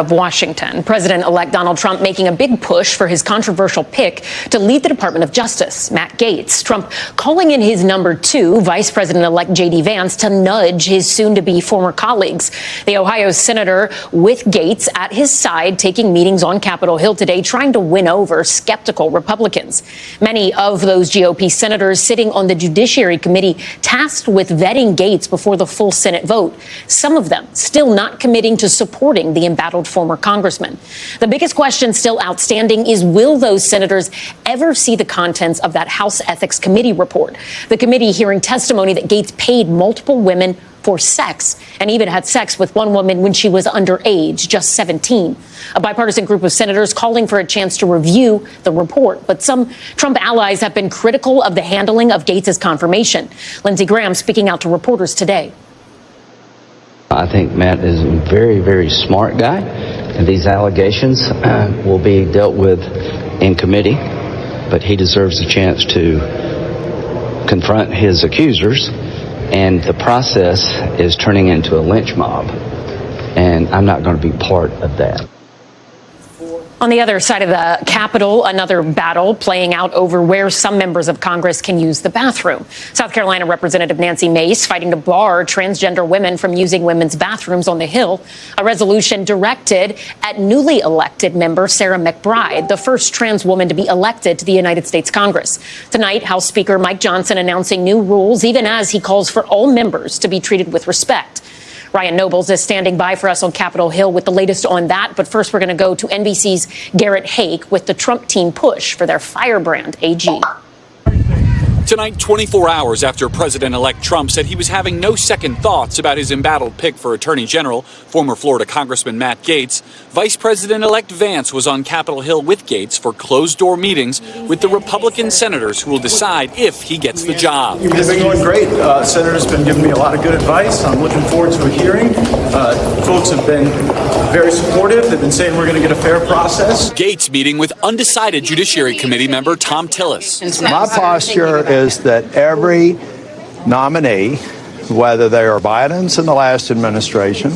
Of Washington, President-elect Donald Trump making a big push for his controversial pick to lead the Department of Justice, Matt Gaetz. Trump calling in his number two, Vice President-elect Vance, to nudge his soon-to-be former colleagues. The Ohio senator with Gaetz at his side taking meetings on Capitol Hill today, trying to win over skeptical Republicans. Many of those GOP senators sitting on the Judiciary Committee tasked with vetting Gaetz before the full Senate vote. Some of them still not committing to supporting the embattled former congressman. The biggest question still outstanding is, will those senators ever see the contents of that House Ethics Committee report? The committee hearing testimony that Gaetz paid multiple women for sex and even had sex with one woman when she was underage, just 17. A bipartisan group of senators calling for a chance to review the report. But some Trump allies have been critical of the handling of Gaetz's confirmation. Lindsey Graham speaking out to reporters today. I think Matt is a very, very smart guy, and these allegations will be dealt with in committee, but he deserves a chance to confront his accusers, and the process is turning into a lynch mob, and I'm not going to be part of that. On the other side of the Capitol, another battle playing out over where some members of Congress can use the bathroom. South Carolina Representative Nancy Mace fighting to bar transgender women from using women's bathrooms on the Hill. A resolution directed at newly elected member Sarah McBride, the first trans woman to be elected to the United States Congress. Tonight, House Speaker Mike Johnson announcing new rules, even as he calls for all members to be treated with respect. Ryan Nobles is standing by for us on Capitol Hill with the latest on that. But first, we're going to go to NBC's Garrett Haake with the Trump team push for their firebrand AG. Tonight, 24 hours after President-elect Trump said he was having no second thoughts about his embattled pick for Attorney General, former Florida Congressman Matt Gaetz, Vice President-elect Vance was on Capitol Hill with Gaetz for closed-door meetings with the Republican senators who will decide if he gets the job. It's been going great. Senators have been giving me a lot of good advice. I'm looking forward to a hearing. Folks have been very supportive. They've been saying we're going to get a fair process. Gaetz meeting with undecided Judiciary Committee member Tom Tillis. My posture is that every nominee, whether they are Biden's in the last administration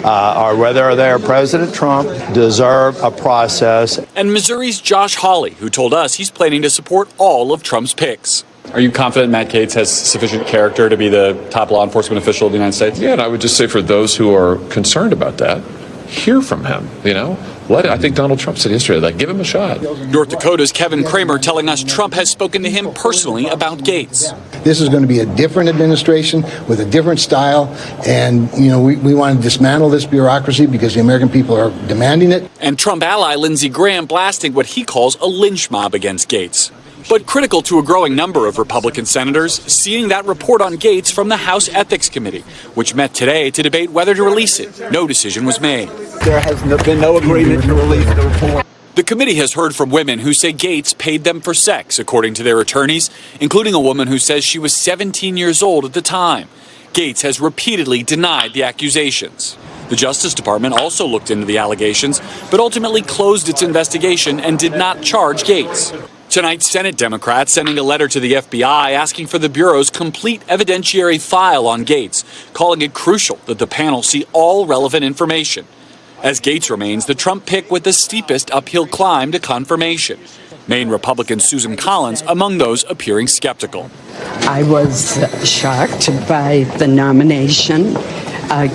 or whether they are President Trump, deserve a process. And Missouri's Josh Hawley, who told us he's planning to support all of Trump's picks. Are you confident Matt Gaetz has sufficient character to be the top law enforcement official of the United States? Yeah, and I would just say for those who are concerned about that, hear from him, I think Donald Trump said yesterday, give him a shot. North Dakota's Kevin Kramer telling us Trump has spoken to him personally about Gaetz. This is going to be a different administration with a different style, and, we want to dismantle this bureaucracy because the American people are demanding it. And Trump ally Lindsey Graham blasting what he calls a lynch mob against Gaetz. But critical to a growing number of Republican senators seeing that report on Gaetz from the House Ethics Committee, which met today to debate whether to release it. No decision was made. There has been no agreement to release the report. The committee has heard from women who say Gaetz paid them for sex, according to their attorneys, including a woman who says she was 17 years old at the time. Gaetz has repeatedly denied the accusations. The Justice Department also looked into the allegations, but ultimately closed its investigation and did not charge Gaetz. Tonight, Senate Democrats sending a letter to the FBI asking for the Bureau's complete evidentiary file on Gaetz, calling it crucial that the panel see all relevant information. As Gaetz remains the Trump pick with the steepest uphill climb to confirmation. Maine Republican Susan Collins among those appearing skeptical. I was shocked by the nomination,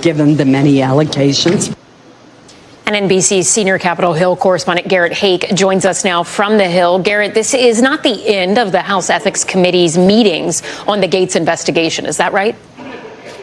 given the many allegations. And NBC's senior Capitol Hill correspondent Garrett Haake joins us now from the Hill. Garrett, this is not the end of the House Ethics Committee's meetings on the Gaetz investigation. Is that right?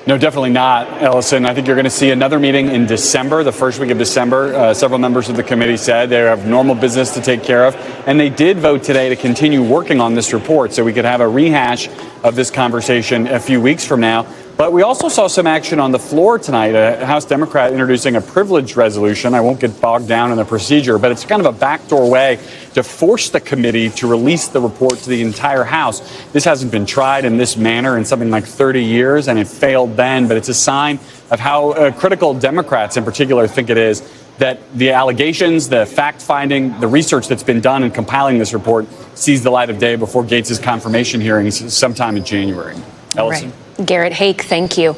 No, definitely not, Ellison. I think you're going to see another meeting in December, the first week of December. Several members of the committee said they have normal business to take care of. And they did vote today to continue working on this report so we could have a rehash of this conversation a few weeks from now. But we also saw some action on the floor tonight, a House Democrat introducing a privilege resolution. I won't get bogged down in the procedure, but it's kind of a backdoor way to force the committee to release the report to the entire House. This hasn't been tried in this manner in something like 30 years, and it failed then, but it's a sign of how critical Democrats in particular think it is that the allegations, the fact-finding, the research that's been done in compiling this report sees the light of day before Gaetz's confirmation hearings sometime in January. Ellison. Right. Garrett Haake, thank you.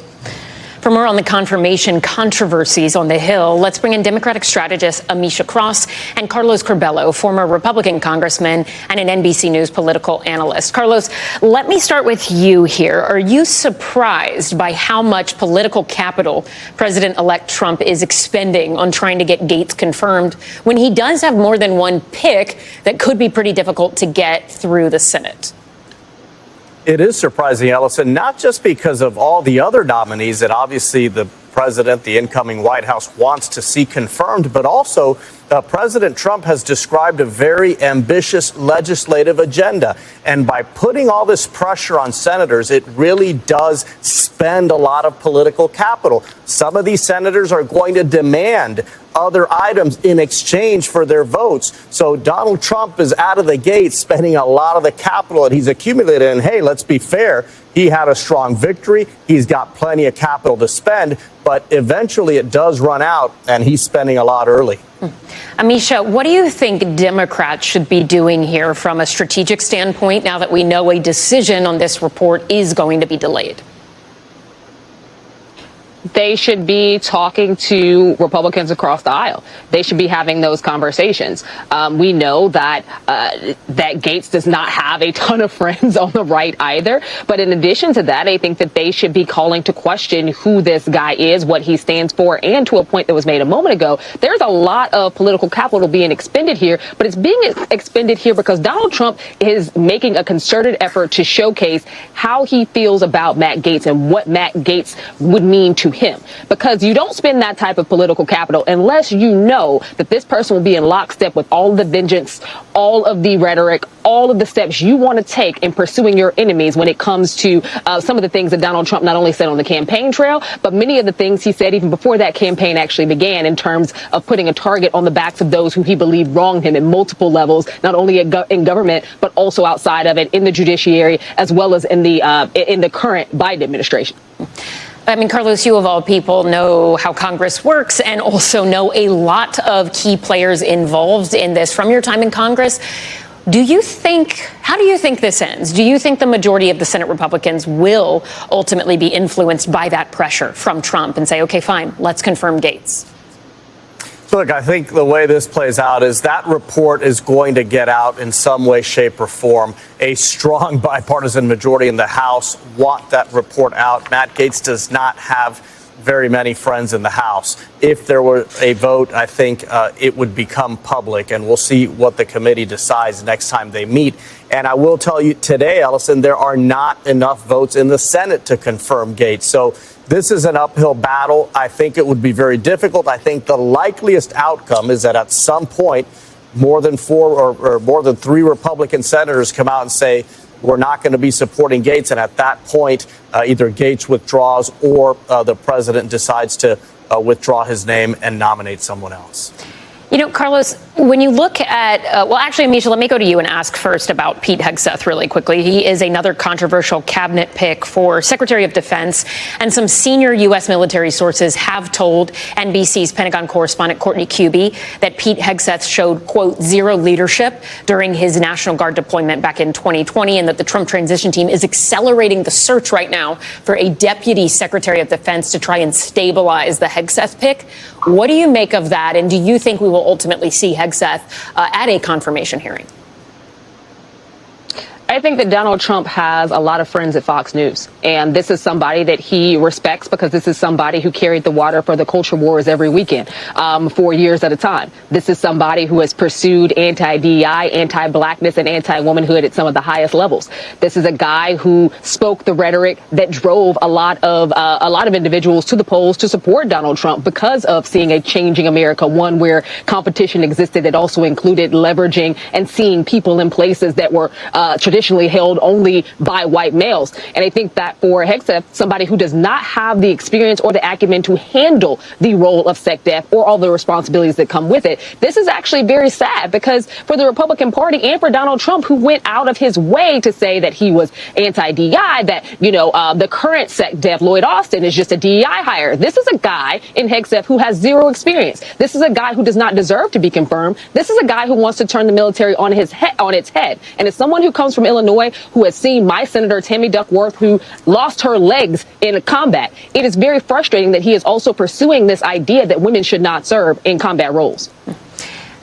For For more on the confirmation controversies on the Hill, let's bring in Democratic strategist Amisha Cross and Carlos Curbelo, former Republican congressman and an NBC News political analyst. Carlos, let me start with you here. Are you surprised by how much political capital President-elect Trump is expending on trying to get Gaetz confirmed when he does have more than one pick that could be pretty difficult to get through the Senate? It is surprising, Ellison, not just because of all the other nominees that obviously the president, the incoming White House, wants to see confirmed, but also President Trump has described a very ambitious legislative agenda. And by putting all this pressure on senators, it really does spend a lot of political capital. Some of these senators are going to demand other items in exchange for their votes. So Donald Trump is out of the gate spending a lot of the capital that he's accumulated. And hey, let's be fair, he had a strong victory. He's got plenty of capital to spend, but eventually it does run out and he's spending a lot early. Amisha, what do you think Democrats should be doing here from a strategic standpoint now that we know a decision on this report is going to be delayed? They should be talking to Republicans across the aisle. They should be having those conversations. We know that that Gaetz does not have a ton of friends on the right either. But in addition to that, I think that they should be calling to question who this guy is, what he stands for, and to a point that was made a moment ago, there's a lot of political capital being expended here, but it's being expended here because Donald Trump is making a concerted effort to showcase how he feels about Matt Gaetz and what Matt Gaetz would mean to him, because you don't spend that type of political capital unless you know that this person will be in lockstep with all of the vengeance, all of the rhetoric, all of the steps you want to take in pursuing your enemies when it comes to some of the things that Donald Trump not only said on the campaign trail, but many of the things he said even before that campaign actually began in terms of putting a target on the backs of those who he believed wronged him in multiple levels, not only in government, but also outside of it, in the judiciary, as well as in the current Biden administration. I mean, Carlos, you of all people know how Congress works and also know a lot of key players involved in this from your time in Congress. How do you think this ends? Do you think the majority of the Senate Republicans will ultimately be influenced by that pressure from Trump and say, OK, fine, let's confirm Gaetz? Look, I think the way this plays out is that report is going to get out in some way, shape, or form. A strong bipartisan majority in the House want that report out. Matt Gaetz does not have very many friends in the House. If there were a vote, I think it would become public, and we'll see what the committee decides next time they meet. And I will tell you today, Ellison, there are not enough votes in the Senate to confirm Gaetz. So this is an uphill battle. I think it would be very difficult. I think the likeliest outcome is that at some point, more than 4 or more than 3 Republican senators come out and say, we're not going to be supporting Gaetz. And at that point, either Gaetz withdraws or the president decides to withdraw his name and nominate someone else. You know, Carlos, when you look at, well, actually, Amisha, let me go to you and ask first about Pete Hegseth really quickly. He is another controversial cabinet pick for Secretary of Defense, and some senior U.S. military sources have told NBC's Pentagon correspondent Courtney Kube that Pete Hegseth showed, quote, zero leadership during his National Guard deployment back in 2020, and that the Trump transition team is accelerating the search right now for a deputy Secretary of Defense to try and stabilize the Hegseth pick. What do you make of that, and do you think we will ultimately see Hegseth at a confirmation hearing? I think that Donald Trump has a lot of friends at Fox News, and this is somebody that he respects because this is somebody who carried the water for the culture wars every weekend for years at a time. This is somebody who has pursued anti-DEI, anti-blackness, and anti-womanhood at some of the highest levels. This is a guy who spoke the rhetoric that drove a lot of individuals to the polls to support Donald Trump because of seeing a changing America, one where competition existed that also included leveraging and seeing people in places that were traditionally held only by white males. And I think that for Hegseth, somebody who does not have the experience or the acumen to handle the role of SecDef or all the responsibilities that come with it, this is actually very sad because for the Republican Party and for Donald Trump, who went out of his way to say that he was anti-DEI, that, the current SecDef, Lloyd Austin, is just a DEI hire. This is a guy in Hegseth who has zero experience. This is a guy who does not deserve to be confirmed. This is a guy who wants to turn the military on its head. And as someone who comes from Illinois who has seen my Senator Tammy Duckworth, who lost her legs in combat. It is very frustrating that he is also pursuing this idea that women should not serve in combat roles.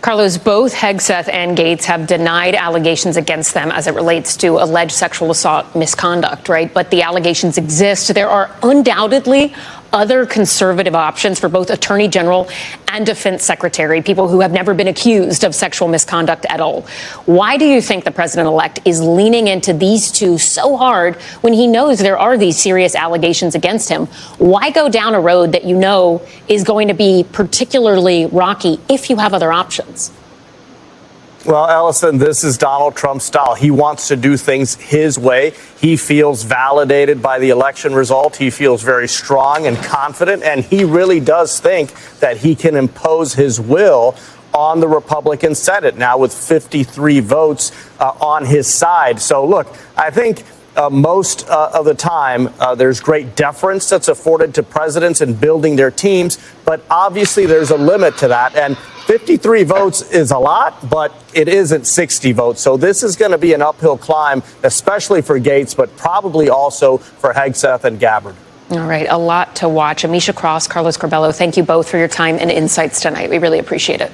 Carlos, both Hegseth and Gaetz have denied allegations against them as it relates to alleged sexual assault misconduct, right? But the allegations exist. There are undoubtedly other conservative options for both Attorney General and Defense Secretary, people who have never been accused of sexual misconduct at all. Why do you think the president-elect is leaning into these two so hard when he knows there are these serious allegations against him? Why go down a road that you know is going to be particularly rocky if you have other options? Well, Ellison, this is Donald Trump's style. He wants to do things his way. He feels validated by the election result. He feels very strong and confident, and he really does think that he can impose his will on the Republican Senate now with 53 votes on his side. So, look, I think most of the time there's great deference that's afforded to presidents in building their teams, but obviously there's a limit to that. And 53 votes is a lot, but it isn't 60 votes. So this is going to be an uphill climb, especially for Gaetz, but probably also for Hegseth and Gabbard. All right, a lot to watch. Amisha Cross, Carlos Corbello, thank you both for your time and insights tonight. We really appreciate it.